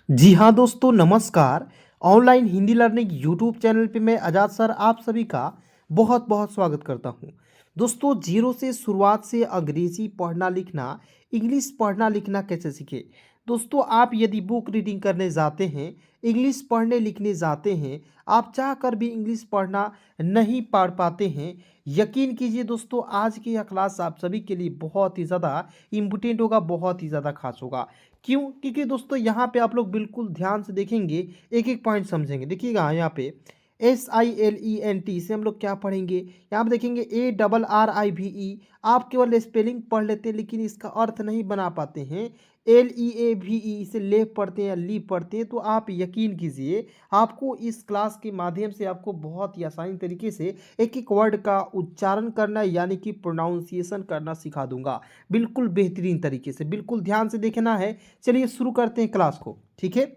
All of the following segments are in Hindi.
जी हाँ दोस्तों, नमस्कार। Online Hindi learning YouTube channel पे मैं आज़ाद सर आप सभी का बहुत बहुत स्वागत करता हूँ। दोस्तों, जीरो से शुरुआत से अंग्रेजी पढ़ना लिखना, इंग्लिश पढ़ना लिखना कैसे सीखें। दोस्तों, आप यदि बुक रीडिंग करने जाते हैं, इंग्लिश पढ़ने लिखने जाते हैं, आप चाह कर भी इंग्लिश पढ़ना नहीं पढ़ पाते हैं, यकीन कीजिए दोस्तों, आज की यह क्लास आप सभी के लिए बहुत ही ज़्यादा इम्पोर्टेंट होगा, बहुत ही ज़्यादा खास होगा। क्यों? क्योंकि दोस्तों यहाँ पे आप लोग बिल्कुल ध्यान से देखेंगे, एक एक पॉइंट समझेंगे। देखिएगा यहाँ पे SILENT से हम लोग क्या पढ़ेंगे। यहाँ पे देखेंगे ARRIVE। आप केवल स्पेलिंग पढ़ लेते हैं लेकिन इसका अर्थ नहीं बना पाते हैं। LEAVE इसे लेव पढ़ते हैं या लीव पढ़ते हैं। तो आप यकीन कीजिए, आपको इस क्लास के माध्यम से आपको बहुत ही आसानी तरीके से एक एक वर्ड का उच्चारण करना यानी कि प्रोनाउंसिएशन करना सिखा दूंगा, बिल्कुल बेहतरीन तरीके से। बिल्कुल ध्यान से देखना है। चलिए शुरू करते हैं क्लास को, ठीक है।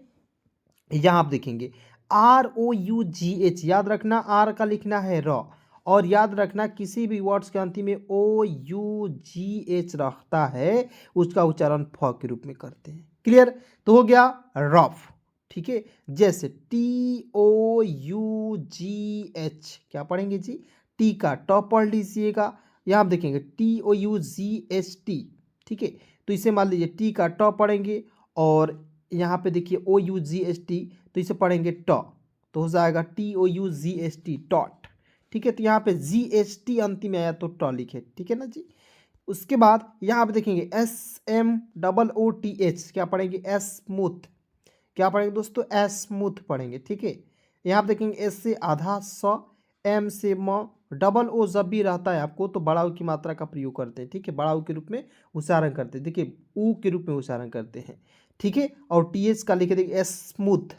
यहाँ आप देखेंगे ROUGH, याद रखना आर का लिखना है र, और याद रखना किसी भी वर्ड्स के अंतिम में OUGH रखता है, उसका उच्चारण फ के रूप में करते हैं। क्लियर? तो हो गया रफ, ठीक है। जैसे TOUGH, क्या पढ़ेंगे जी? टी का ट पढ़ लीजिएगा। यहाँ आप देखेंगे TOUGHT, ठीक है। तो इसे मान लीजिए टी का ट पढ़ेंगे, और यहाँ पे देखिए OUGHT, तो इसे पढ़ेंगे ट, तो हो जाएगा TOUGHT टॉट, ठीक है। तो यहाँ पे GHT अंतिम में आया तो ट लिखे, ठीक है ना जी। उसके बाद यहाँ पे देखेंगे SMOOTH, क्या पढ़ेंगे? स्मूथ, क्या पढ़ेंगे दोस्तों? स्मूथ पढ़ेंगे, ठीक है। यहाँ पे देखेंगे एस से आधा स, एम से म, डबल ओ जब भी रहता है आपको तो बड़ा ऊ की मात्रा का प्रयोग करते हैं, ठीक है। बड़ा ऊ के रूप में उच्चारण करते हैं, देखिए ऊ के रूप में उच्चारण करते हैं, ठीक है। और TH का लिखे देखिए स्मूथ।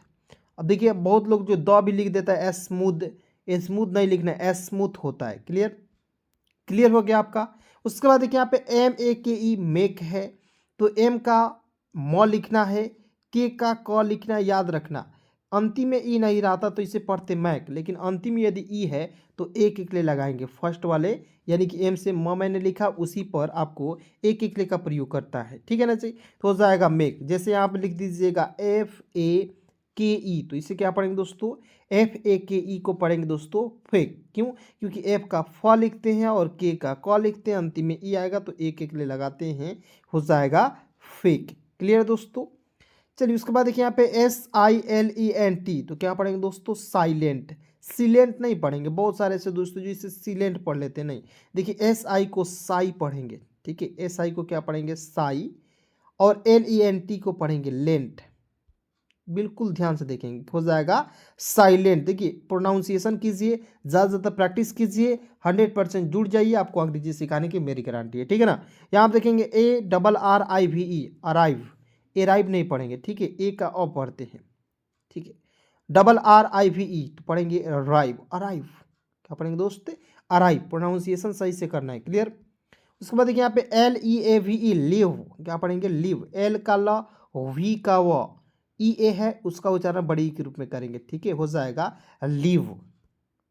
अब देखिए बहुत लोग जो द भी लिख देता है स्मूथ, स्मूथ नहीं लिखना है, स्मूथ होता है। क्लियर? क्लियर हो गया आपका। उसके बाद देखिए यहाँ पे MEKE मेक है, तो एम का म लिखना है, के का क लिखना है। याद रखना अंतिम में ई नहीं रहता तो इसे पढ़ते मैक, लेकिन अंतिम में यदि ई है तो एक एक ले लगाएंगे फर्स्ट वाले, यानी कि एम से म मैंने लिखा उसी पर आपको एक एक ले का प्रयोग करता है, ठीक है ना जी। तो हो जाएगा मेक। जैसे यहाँ पे लिख दीजिएगा FAKE, तो इसे क्या पढ़ेंगे दोस्तों? FAKE को पढ़ेंगे दोस्तों फेक। क्यों? क्योंकि एफ का फ लिखते हैं और के का क लिखते हैं, अंतिम में ई आएगा तो एक एक ले लगाते हैं, हो जाएगा फेक। क्लियर दोस्तों? चलिए उसके बाद देखिए यहाँ पे SILENT, तो क्या पढ़ेंगे दोस्तों? साइलेंट। सिलेंट नहीं पढ़ेंगे, बहुत सारे ऐसे दोस्तों जो इसे सिलेंट पढ़ लेते हैं, नहीं। देखिए SI को साई पढ़ेंगे, ठीक है। SI को क्या पढ़ेंगे? साई। और LENT को पढ़ेंगे लेंट। बिल्कुल ध्यान से देखेंगे, हो जाएगा साइलेंट। देखिए प्रोनाउंसिएशन कीजिए, ज़्यादा से ज़्यादा प्रैक्टिस कीजिए, 100% जुड़ जाइए, आपको अंग्रेजी सिखाने की मेरी गारंटी है, ठीक है ना। यहाँ आप देखेंगे ARRIVE, अराइव, एराइव नहीं पढ़ेंगे, ठीक है। ए का अ पढ़ते हैं, ठीक है। RRIVE तो पढ़ेंगे राइव, अराइव। क्या पढ़ेंगे दोस्त? अराइव। प्रोनाउंसिएशन सही से करना है। क्लियर? उसके बाद देखिए यहाँ पे LEAVE लिव, क्या पढ़ेंगे? लिव। एल का ल, वी का व, EA है उसका उच्चारण बड़ी ई के रूप में करेंगे, ठीक है। हो जाएगा लिव,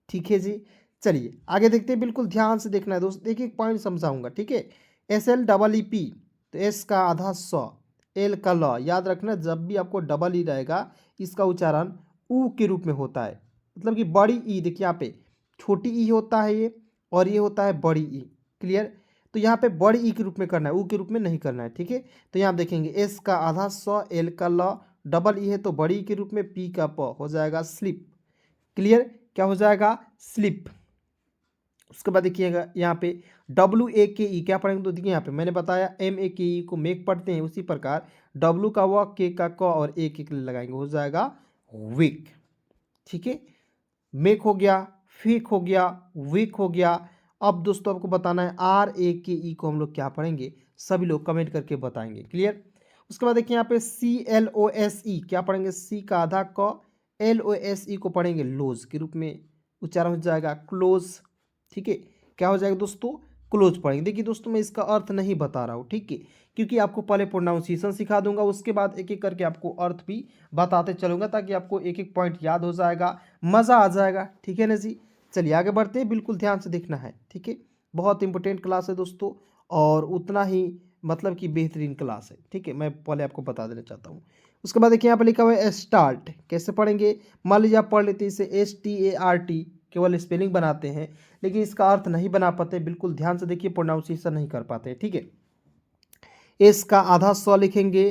ठीक है जी। चलिए आगे देखते हैं, बिल्कुल ध्यान से देखना है दोस्त। देखिए एक पॉइंट समझाऊंगा, ठीक है। SLEEP, तो एस का आधा स, एल का ल। याद रखना जब भी आपको डबल ई रहेगा इसका उच्चारण ऊ के रूप में होता है, मतलब कि बड़ी ई। देखिए यहाँ पे छोटी ई होता है ये, और ये होता है बड़ी ई। क्लियर? तो यहाँ पे बड़ी ई के रूप में करना है, ऊ के रूप में नहीं करना है, ठीक है। तो यहाँ देखेंगे एस का आधा स, एल का ल, डबल ई है तो बड़ी ई के रूप में, पी का प, हो जाएगा स्लिप। क्लियर? क्या हो जाएगा? स्लिप। उसके बाद देखिएगा यहाँ पे WAKE, क्या पढ़ेंगे? तो देखिए यहाँ पे मैंने बताया MAKE को मेक पढ़ते हैं, उसी प्रकार W का व, के का क, और एक एक लगाएंगे, हो जाएगा वीक, ठीक है। मेक हो गया, फेक हो गया, वीक हो गया। अब दोस्तों आपको बताना है RAKE को हम लोग क्या पढ़ेंगे, सभी लोग कमेंट करके बताएंगे। क्लियर? उसके बाद देखिए यहाँ पे CLOSE, क्या पढ़ेंगे? सी का आधा क, LOSE को पढ़ेंगे लोज के रूप में उच्चारण हो जाएगा क्लोज, ठीक है। क्या हो जाएगा दोस्तों? क्लोज पढ़ेंगे। देखिए दोस्तों मैं इसका अर्थ नहीं बता रहा हूँ, ठीक है, क्योंकि आपको पहले प्रोनाउंसिएशन सिखा दूंगा, उसके बाद एक एक करके आपको अर्थ भी बताते चलूंगा, ताकि आपको एक एक पॉइंट याद हो जाएगा, मज़ा आ जाएगा, ठीक है ना जी। चलिए आगे बढ़ते हैं, बिल्कुल ध्यान से देखना है, ठीक है। बहुत इंपॉर्टेंट क्लास है दोस्तों, और उतना ही मतलब कि बेहतरीन क्लास है, ठीक है। मैं पहले आपको बता देना चाहता हूँ। उसके बाद देखिए यहाँ पे लिखा हुआ है स्टार्ट, कैसे पढ़ेंगे? मान लीजिए आप पढ़ लेते हैं इसे START, केवल स्पेलिंग बनाते हैं लेकिन इसका अर्थ नहीं बना पाते। बिल्कुल ध्यान से देखिए, प्रोनाउंसिएशन नहीं कर पाते, ठीक है। एस का आधा सौ लिखेंगे,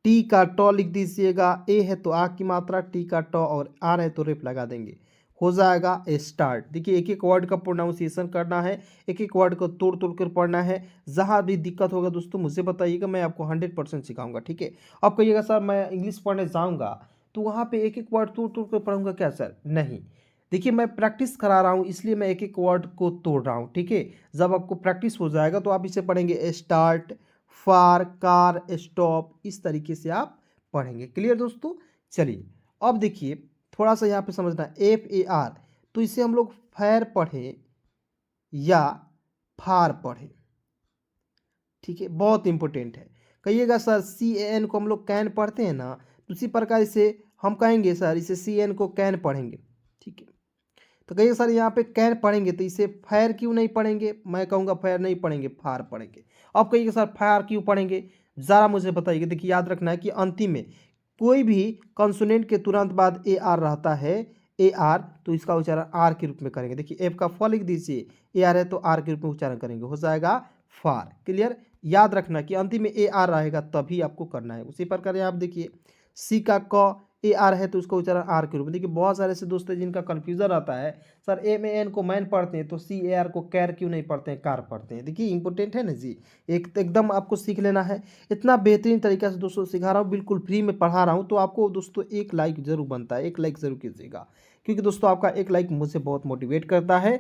टी का टॉ लिख दीजिएगा, ए है तो आ की मात्रा, टी का टॉ और आर है तो रेप लगा देंगे, हो जाएगा स्टार्ट। देखिए एक एक वर्ड का प्रोनाउंसिएशन करना है, एक एक वर्ड को तोड़ तोड़ कर पढ़ना है। जहाँ भी दिक्कत होगा दोस्तों मुझे बताइएगा, मैं आपको 100% सिखाऊंगा, ठीक है। अब कहिएगा सर मैं इंग्लिश पढ़ने जाऊँगा तो वहाँ पे एक एक वर्ड तोड़ तोड़ कर पढ़ूंगा क्या सर? नहीं, देखिए मैं प्रैक्टिस करा रहा हूँ इसलिए मैं एक एक वर्ड को तोड़ रहा हूँ, ठीक है। जब आपको प्रैक्टिस हो जाएगा तो आप इसे पढ़ेंगे स्टार्ट, फार, कार, स्टॉप, इस तरीके से आप पढ़ेंगे। क्लियर दोस्तों? चलिए अब देखिए थोड़ा सा यहाँ पे समझना, FAR तो इसे हम लोग फैर पढ़े या फार पढ़े, ठीक है, बहुत इंपॉर्टेंट है। कहिएगा सर CAN को हम लोग कैन पढ़ते हैं ना, तो उसी प्रकार इसे हम कहेंगे सर इसे CN को कैन पढ़ेंगे, ठीक है। तो कहिए सर यहाँ पे कैन पढ़ेंगे तो इसे फैर क्यों नहीं पढ़ेंगे? मैं कहूँगा फैर नहीं पढ़ेंगे, फार पढ़ेंगे। अब कहिए सर फार क्यों पढ़ेंगे? ज़रा मुझे बताइए। देखिए याद रखना है कि अंतिम में कोई भी कंसोनेंट के तुरंत बाद AR रहता है, AR, तो इसका उच्चारण आर के रूप में करेंगे। देखिए एफ का फ लिख दीजिए, AR है तो आर के रूप में उच्चारण करेंगे, हो जाएगा फार। क्लियर? याद रखना कि अंतिम में AR रहेगा तभी आपको करना है। उसी प्रकार यहाँ आप देखिए सी का क AR है तो उसका उच्चारण आर के रूप में। देखिए बहुत सारे ऐसे दोस्त हैं जिनका कन्फ्यूजन आता है, सर MAN को मैन पढ़ते हैं तो CAR को कैर क्यों नहीं पढ़ते हैं, कार पढ़ते हैं। देखिए इंपॉर्टेंट है ना जी, एकदम आपको सीख लेना है। इतना बेहतरीन तरीका से दोस्तों सिखा रहा हूँ, बिल्कुल फ्री में पढ़ा रहा हूँ, तो आपको दोस्तों एक लाइक जरूर बनता है, एक लाइक जरूर कीजिएगा, क्योंकि दोस्तों आपका एक लाइक मुझे बहुत मोटिवेट करता है।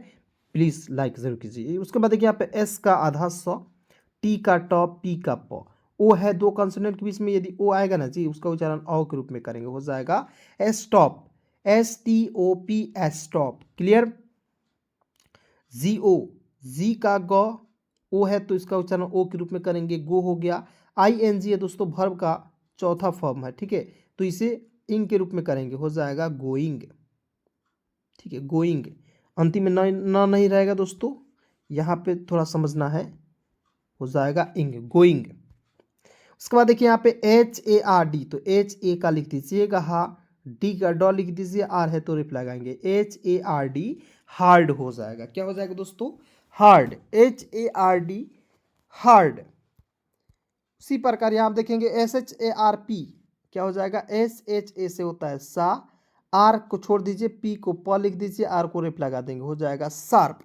प्लीज़ लाइक जरूर कीजिए। उसके बाद देखिए यहाँ पे एस का आधा सौ, टी का टॉ, पी का प, ओ है दो कंसोनेंट के बीच में, यदि ओ आएगा ना जी उसका उच्चारण औ के रूप में करेंगे, हो जाएगा stop, STOP, stop. Clear? GO, जी का गो, ओ है तो इसका उच्चारण ओ के रूप में करेंगे, गो हो गया। ING है दोस्तों वर्ब का चौथा फॉर्म है, ठीक है, तो इसे इंग के रूप में करेंगे, हो जाएगा गोइंग, ठीक है, गोइंग। अंतिम में न नहीं रहेगा दोस्तों, यहाँ पे थोड़ा समझना है, हो जाएगा इंग, गोइंग। उसके बाद देखिए यहाँ पे HARD, तो HA का लिख दीजिएगा हा, डी का डॉ लिख दीजिए, आर है तो रिप लगाएंगे, HARD, हार्ड हो जाएगा। क्या हो जाएगा दोस्तों? Hard, HARD, hard. उसी प्रकार यहाँ आप देखेंगे SHARP, क्या हो जाएगा? SHA से होता है सा, आर को छोड़ दीजिए, पी को प लिख दीजिए, आर को रेप लगा देंगे, हो जाएगा शार्प,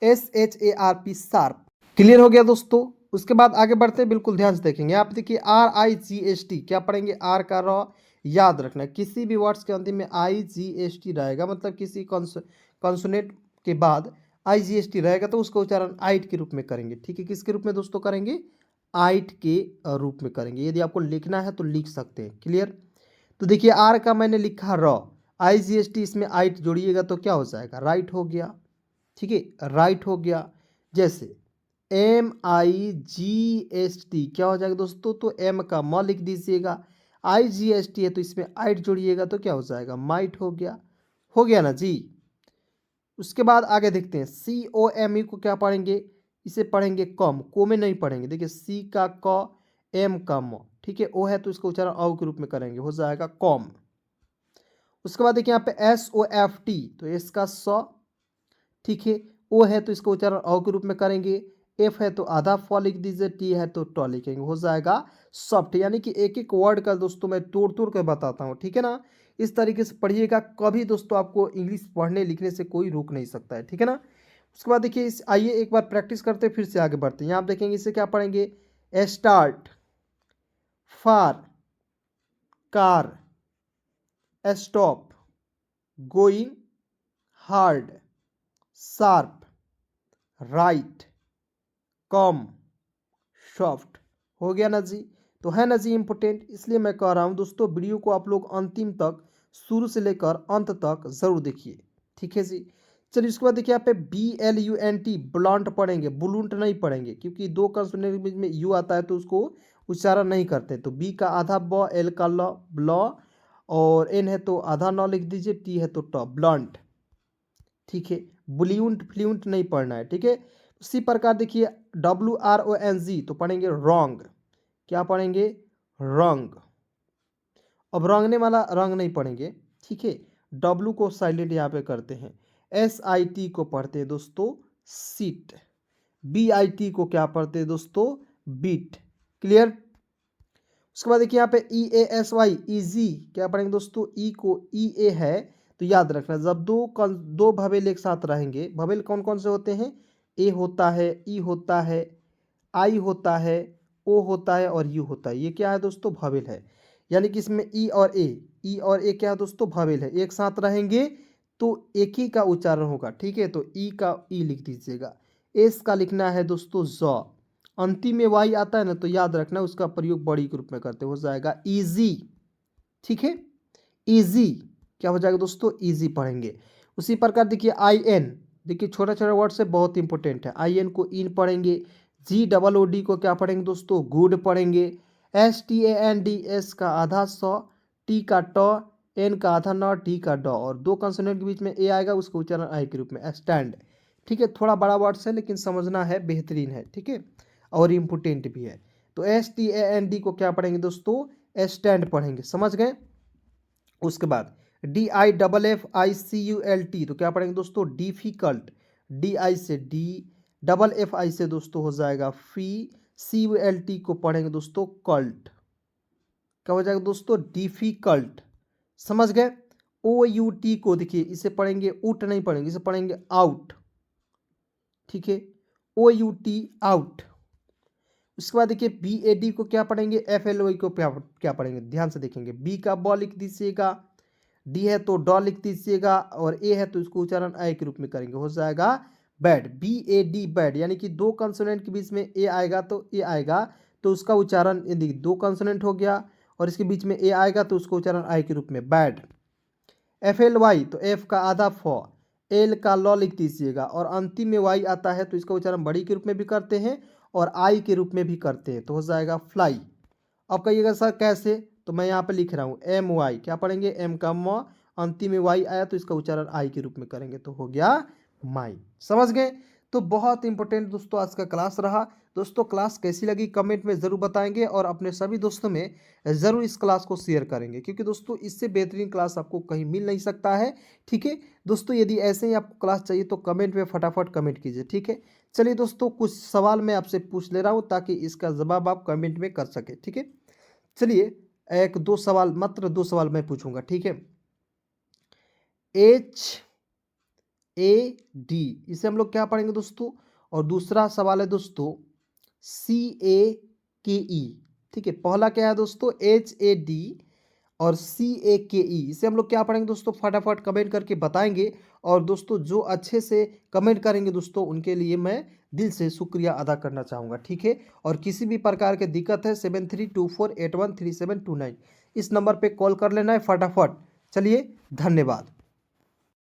SHARP, शार्प। क्लियर हो गया दोस्तों? उसके बाद आगे बढ़ते हैं, बिल्कुल ध्यान से देखेंगे। आप देखिए RIGST, क्या पढ़ेंगे? आर का रॉ, याद रखना किसी भी वर्ड्स के अंतिम में IGST रहेगा, मतलब किसी कॉन्सोनेंट के बाद IGST रहेगा तो उसका उच्चारण आइट के रूप में करेंगे, ठीक है। किसके रूप में दोस्तों करेंगे? आइट के रूप में करेंगे। यदि आपको लिखना है तो लिख सकते हैं। क्लियर? तो देखिए आर का मैंने लिखा रॉ, IGST, इसमें आइट जोड़िएगा तो क्या हो जाएगा? राइट हो गया, ठीक है, राइट हो गया। जैसे MIGST, क्या हो जाएगा दोस्तों? तो एम का म लिख दीजिएगा, IGST है तो इसमें आइट जोड़िएगा तो क्या हो जाएगा? माइट हो गया ना जी। उसके बाद आगे देखते हैं COME को क्या पढ़ेंगे? इसे पढ़ेंगे कम, को में नहीं पढ़ेंगे। देखिए सी का क, एम का म, ठीक है, ओ है तो इसका उच्चारण औ के रूप में करेंगे, हो जाएगा कॉम। उसके बाद देखिए यहाँ पे SOFT, तो इसका स, ठीक है, ओ है तो इसका उच्चारण औ के रूप में करेंगे, एफ है तो आधा फ लिख दीजिए, टी है तो ट लिखेंगे, हो जाएगा सॉफ्ट। यानी कि एक एक वर्ड का दोस्तों मैं तोड़ तोड़ कर बताता हूँ, ठीक है ना। इस तरीके से पढ़िएगा, कभी दोस्तों आपको इंग्लिश पढ़ने लिखने से कोई रोक नहीं सकता है, ठीक है ना। उसके बाद देखिए आइए एक बार प्रैक्टिस करते फिर से आगे बढ़ते हैं। यहाँ आप देखेंगे इसे क्या पढ़ेंगे? Start, far, car, stop, going, hard, sharp, right, come, soft. हो गया ना जी? तो है ना जी इंपॉर्टेंट, इसलिए मैं कह रहा हूँ दोस्तों वीडियो को आप लोग अंतिम तक, शुरू से लेकर अंत तक जरूर देखिए, ठीक है जी। चलिए उसके बाद देखिए यहाँ पे BLUNT, ब्लॉन्ट पढ़ेंगे, बुलूंट नहीं पढ़ेंगे, क्योंकि दो कंसोनेंट के बीच में यू आता है तो उसको उच्चारण नहीं करते। तो बी का आधा ब, एल का ल, ब्लॉ, और एन है तो आधा नौ लिख दीजिए, टी है तो ट, ब्लॉन्ट, ठीक है। बुलियूंट फ्लूंट नहीं पढ़ना है, ठीक है। उसी प्रकार देखिए WRONG, तो पढ़ेंगे रॉन्ग, क्या पढ़ेंगे? रॉन्ग। अब रंगने वाला रंग नहीं पढ़ेंगे, ठीक है। डब्लू को साइलेंट यहाँ पे करते हैं। SIT को पढ़ते हैं दोस्तों सीट। BIT को क्या पढ़ते हैं दोस्तों, बीट। क्लियर। उसके बाद देखिए यहाँ पे EASY इजी क्या पढ़ेंगे दोस्तों, ई को EA है तो याद रखना जब दो भवेल एक साथ रहेंगे, भवेल कौन कौन से होते हैं, ए होता है, ई होता है, आई होता है, ओ होता है और यू होता है। ये क्या है दोस्तों, भवेल है। यानी कि इसमें ई और ए क्या है दोस्तों, भवेल है। एक साथ रहेंगे तो एक ही का उच्चारण होगा, ठीक है। तो ई का ई लिख दीजिएगा। एस का लिखना है दोस्तों ज। अंतिम में वाई आता है ना तो याद रखना उसका प्रयोग बड़ी के रूप में करते हो जाएगा इजी, ठीक है। इजी क्या हो जाएगा दोस्तों, इजी पढ़ेंगे। उसी प्रकार देखिए IN, देखिए छोटा छोटा वर्ड से बहुत इंपॉर्टेंट है। IN को इन पढ़ेंगे। GOOD को क्या पढ़ेंगे दोस्तों, गुड पढ़ेंगे। STAND, एस का आधा स, टी का ट, एन का आधा न, टी का ड, और दो कंसोनेंट के बीच में ए आएगा उसका उच्चारण आई के रूप में स्टैंड, ठीक है। थोड़ा बड़ा वर्ड है लेकिन समझना है, बेहतरीन है, ठीक है, और इम्पोर्टेंट भी है। तो STAND को क्या पढ़ेंगे दोस्तों, स्टैंड पढ़ेंगे, समझ गए। उसके बाद DIFFICULT तो क्या पढ़ेंगे दोस्तों, डिफिकल्ट। DI से डी, FFI से दोस्तों हो जाएगा फी, CULT को पढ़ेंगे दोस्तों कल्ट। क्या हो जाएगा दोस्तों, डिफिकल्ट, समझ गए। OUT को देखिए इसे पढ़ेंगे, उट नहीं पढ़ेंगे, इसे पढ़ेंगे आउट, ठीक है। OUT out. उसके बाद देखिए BAD को क्या पढ़ेंगे, FLOI को क्या पढ़ेंगे, ध्यान से देखेंगे। B का ब लिख दीजिएगा, D है तो ड लिख दीजिएगा, और A है तो इसको उच्चारण आई के रूप में करेंगे, हो जाएगा बैड। BAD बैड, यानी कि दो कंसोनेंट के बीच में ए आएगा तो ए आएगा तो उसका उच्चारण, यदि दो कंसोनेंट हो गया और इसके बीच में ए आएगा तो उसका उच्चारण आई के रूप में बैड। FLY तो F का आधा फ, एल का ल लिख दीजिएगा, और अंतिम में वाई आता है तो इसका उच्चारण बड़ी के रूप में भी करते हैं और आई के रूप में भी करते हैं, तो हो जाएगा फ्लाई। अब कहिएगा सर कैसे, तो मैं यहाँ पे लिख रहा हूँ MY, क्या पढ़ेंगे, एम का म, अंतिम में वाई आया तो इसका उच्चारण आई के रूप में करेंगे तो हो गया माई, समझ गए। तो बहुत इंपॉर्टेंट दोस्तों आज का क्लास रहा। दोस्तों क्लास कैसी लगी कमेंट में ज़रूर बताएंगे, और अपने सभी दोस्तों में ज़रूर इस क्लास को शेयर करेंगे, क्योंकि दोस्तों इससे बेहतरीन क्लास आपको कहीं मिल नहीं सकता है, ठीक है। दोस्तों यदि ऐसे ही आपको क्लास चाहिए तो कमेंट में फटाफट कमेंट कीजिए, ठीक है। चलिए दोस्तों कुछ सवाल मैं आपसे पूछ ले रहा हूँ ताकि इसका जवाब आप कमेंट में कर सके, ठीक है। चलिए एक दो सवाल, मात्र दो सवाल मैं पूछूंगा, ठीक है। HAD इसे हम लोग क्या पढ़ेंगे दोस्तों, और दूसरा सवाल है दोस्तों CAKE, ठीक है। पहला क्या है दोस्तों HAD और CAKE, इसे हम लोग क्या पढ़ेंगे दोस्तों, फटाफट कमेंट करके बताएंगे। और दोस्तों जो अच्छे से कमेंट करेंगे दोस्तों उनके लिए मैं दिल से शुक्रिया अदा करना चाहूँगा, ठीक है। और किसी भी प्रकार की दिक्कत है 7324813729 इस नंबर पे कॉल कर लेना है फटाफट। चलिए धन्यवाद।